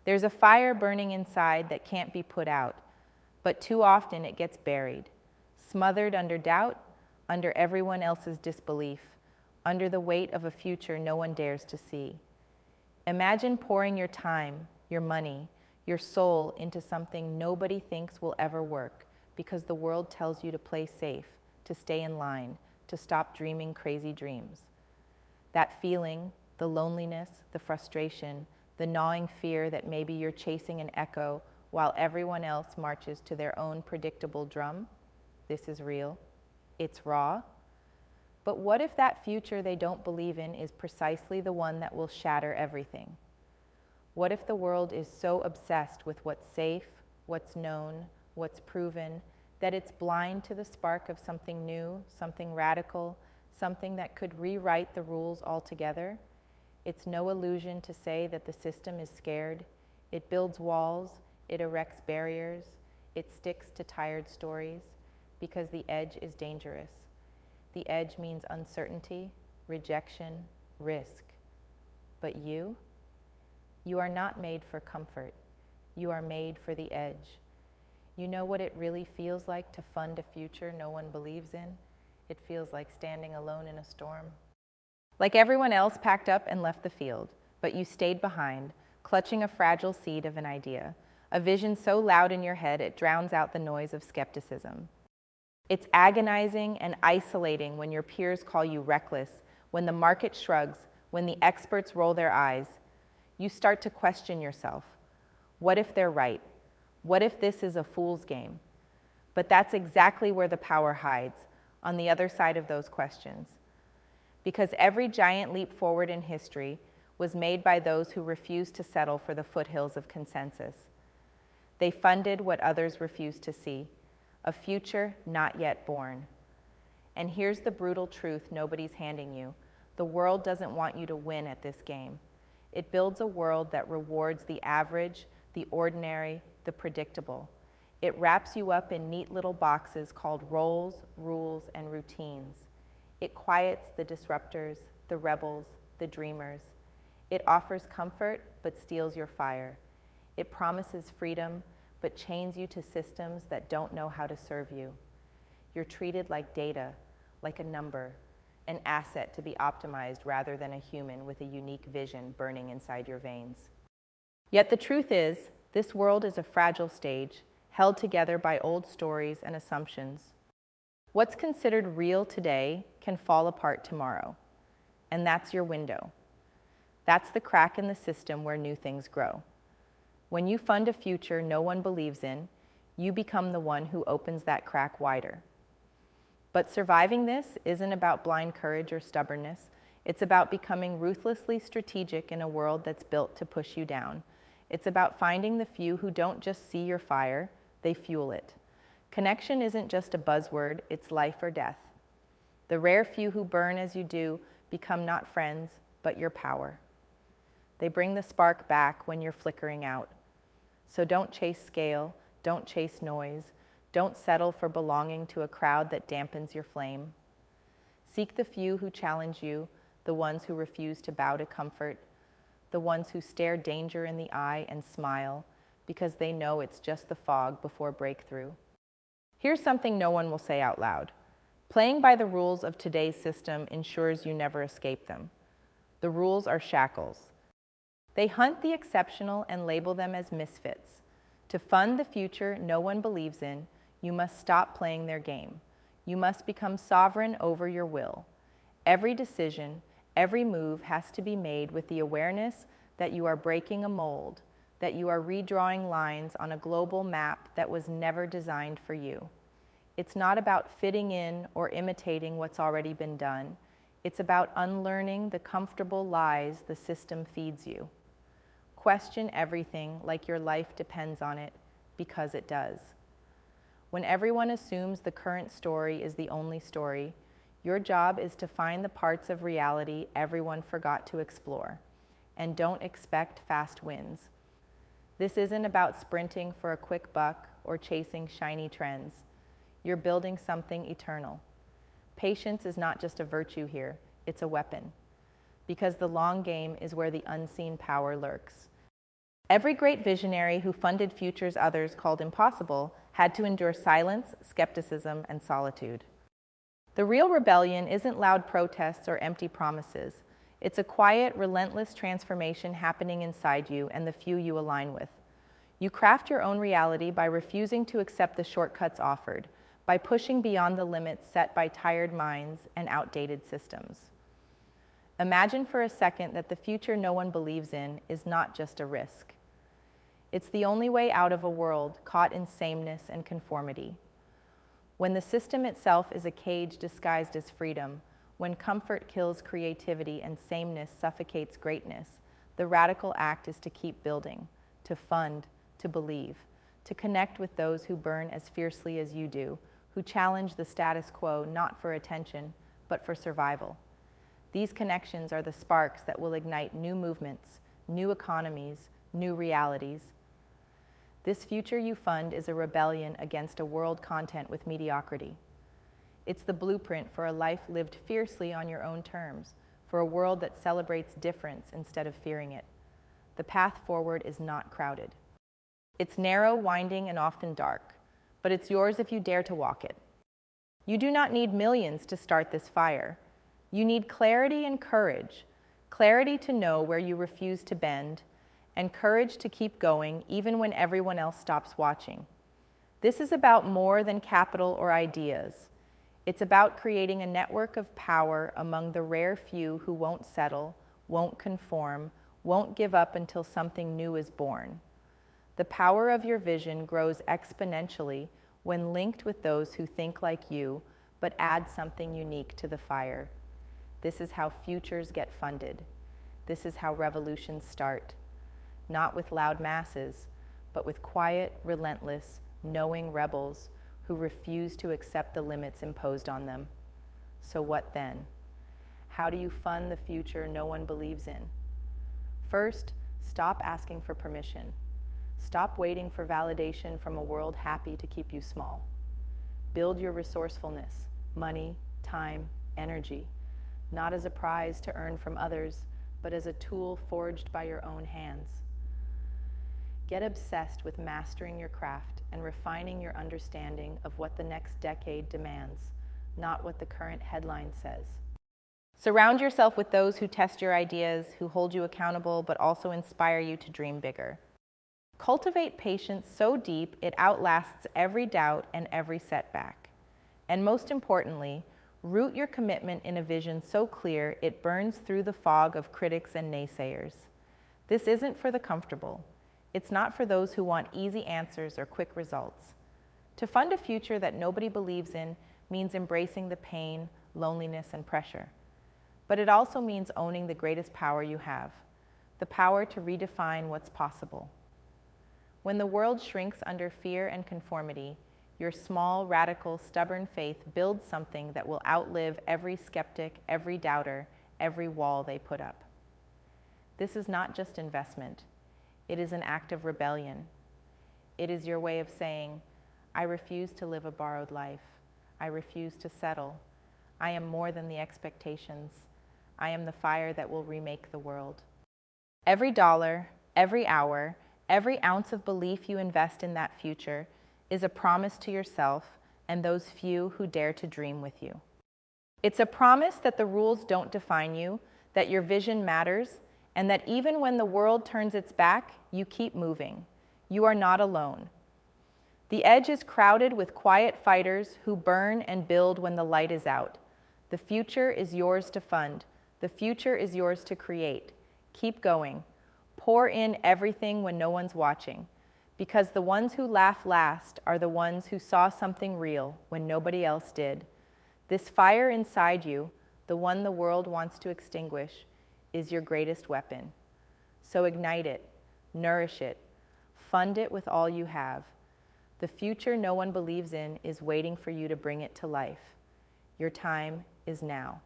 There's a fire burning inside that can't be put out, but too often it gets buried, smothered under doubt, under everyone else's disbelief, under the weight of a future no one dares to see. Imagine pouring your time, your money, your soul into something nobody thinks will ever work because the world tells you to play safe, to stay in line, to stop dreaming crazy dreams. That feeling, the loneliness, the frustration, the gnawing fear that maybe you're chasing an echo while everyone else marches to their own predictable drum, this is real. It's raw. But what if that future they don't believe in is precisely the one that will shatter everything? What if the world is so obsessed with what's safe, what's known, what's proven, that it's blind to the spark of something new, something radical, something that could rewrite the rules altogether? It's no illusion to say that the system is scared. It builds walls, it erects barriers, it sticks to tired stories, because the edge is dangerous. The edge means uncertainty, rejection, risk. But you are not made for comfort. You are made for the edge. You know what it really feels like to fund a future no one believes in? It feels like standing alone in a storm. Like everyone else packed up and left the field, but you stayed behind, clutching a fragile seed of an idea, a vision so loud in your head it drowns out the noise of skepticism. It's agonizing and isolating when your peers call you reckless, when the market shrugs, when the experts roll their eyes. You start to question yourself. What if they're right? What if this is a fool's game? But that's exactly where the power hides, on the other side of those questions. Because every giant leap forward in history was made by those who refused to settle for the foothills of consensus. They funded what others refused to see, a future not yet born. And here's the brutal truth nobody's handing you. The world doesn't want you to win at this game. It builds a world that rewards the average, the ordinary, the predictable. It wraps you up in neat little boxes called roles, rules, and routines. It quiets the disruptors, the rebels, the dreamers. It offers comfort, but steals your fire. It promises freedom, but chains you to systems that don't know how to serve you. You're treated like data, like a number, an asset to be optimized rather than a human with a unique vision burning inside your veins. Yet the truth is, this world is a fragile stage, held together by old stories and assumptions. What's considered real today can fall apart tomorrow, and that's your window. That's the crack in the system where new things grow. When you fund a future no one believes in, you become the one who opens that crack wider. But surviving this isn't about blind courage or stubbornness. It's about becoming ruthlessly strategic in a world that's built to push you down. It's about finding the few who don't just see your fire, they fuel it. Connection isn't just a buzzword, it's life or death. The rare few who burn as you do become not friends, but your power. They bring the spark back when you're flickering out. So don't chase scale, don't chase noise, don't settle for belonging to a crowd that dampens your flame. Seek the few who challenge you, the ones who refuse to bow to comfort, the ones who stare danger in the eye and smile because they know it's just the fog before breakthrough. Here's something no one will say out loud. Playing by the rules of today's system ensures you never escape them. The rules are shackles. They hunt the exceptional and label them as misfits. To fund the future no one believes in, you must stop playing their game. You must become sovereign over your will. Every decision, every move has to be made with the awareness that you are breaking a mold, that you are redrawing lines on a global map that was never designed for you. It's not about fitting in or imitating what's already been done. It's about unlearning the comfortable lies the system feeds you. Question everything like your life depends on it, because it does. When everyone assumes the current story is the only story, your job is to find the parts of reality everyone forgot to explore. And don't expect fast wins. This isn't about sprinting for a quick buck or chasing shiny trends. You're building something eternal. Patience is not just a virtue here, it's a weapon. Because the long game is where the unseen power lurks. Every great visionary who funded futures others called impossible had to endure silence, skepticism, and solitude. The real rebellion isn't loud protests or empty promises. It's a quiet, relentless transformation happening inside you and the few you align with. You craft your own reality by refusing to accept the shortcuts offered, by pushing beyond the limits set by tired minds and outdated systems. Imagine for a second that the future no one believes in is not just a risk. It's the only way out of a world caught in sameness and conformity. When the system itself is a cage disguised as freedom, when comfort kills creativity and sameness suffocates greatness, the radical act is to keep building, to fund, to believe, to connect with those who burn as fiercely as you do, who challenge the status quo not for attention, but for survival. These connections are the sparks that will ignite new movements, new economies, new realities. This future you fund is a rebellion against a world content with mediocrity. It's the blueprint for a life lived fiercely on your own terms, for a world that celebrates difference instead of fearing it. The path forward is not crowded. It's narrow, winding, and often dark, but it's yours if you dare to walk it. You do not need millions to start this fire. You need clarity and courage, clarity to know where you refuse to bend, and courage to keep going even when everyone else stops watching. This is about more than capital or ideas. It's about creating a network of power among the rare few who won't settle, won't conform, won't give up until something new is born. The power of your vision grows exponentially when linked with those who think like you, but add something unique to the fire. This is how futures get funded. This is how revolutions start. Not with loud masses, but with quiet, relentless, knowing rebels who refuse to accept the limits imposed on them. So what then? How do you fund the future no one believes in? First, stop asking for permission. Stop waiting for validation from a world happy to keep you small. Build your resourcefulness, money, time, energy, not as a prize to earn from others, but as a tool forged by your own hands. Get obsessed with mastering your craft and refining your understanding of what the next decade demands, not what the current headline says. Surround yourself with those who test your ideas, who hold you accountable, but also inspire you to dream bigger. Cultivate patience so deep it outlasts every doubt and every setback. And most importantly, root your commitment in a vision so clear it burns through the fog of critics and naysayers. This isn't for the comfortable. It's not for those who want easy answers or quick results. To fund a future that nobody believes in means embracing the pain, loneliness, and pressure. But it also means owning the greatest power you have, the power to redefine what's possible. When the world shrinks under fear and conformity, your small, radical, stubborn faith builds something that will outlive every skeptic, every doubter, every wall they put up. This is not just investment. It is an act of rebellion. It is your way of saying, I refuse to live a borrowed life. I refuse to settle. I am more than the expectations. I am the fire that will remake the world. Every dollar, every hour, every ounce of belief you invest in that future is a promise to yourself and those few who dare to dream with you. It's a promise that the rules don't define you, that your vision matters, and that even when the world turns its back, you keep moving. You are not alone. The edge is crowded with quiet fighters who burn and build when the light is out. The future is yours to fund. The future is yours to create. Keep going. Pour in everything when no one's watching, because the ones who laugh last are the ones who saw something real when nobody else did. This fire inside you, the one the world wants to extinguish, is your greatest weapon. So ignite it, nourish it, fund it with all you have. The future no one believes in is waiting for you to bring it to life. Your time is now.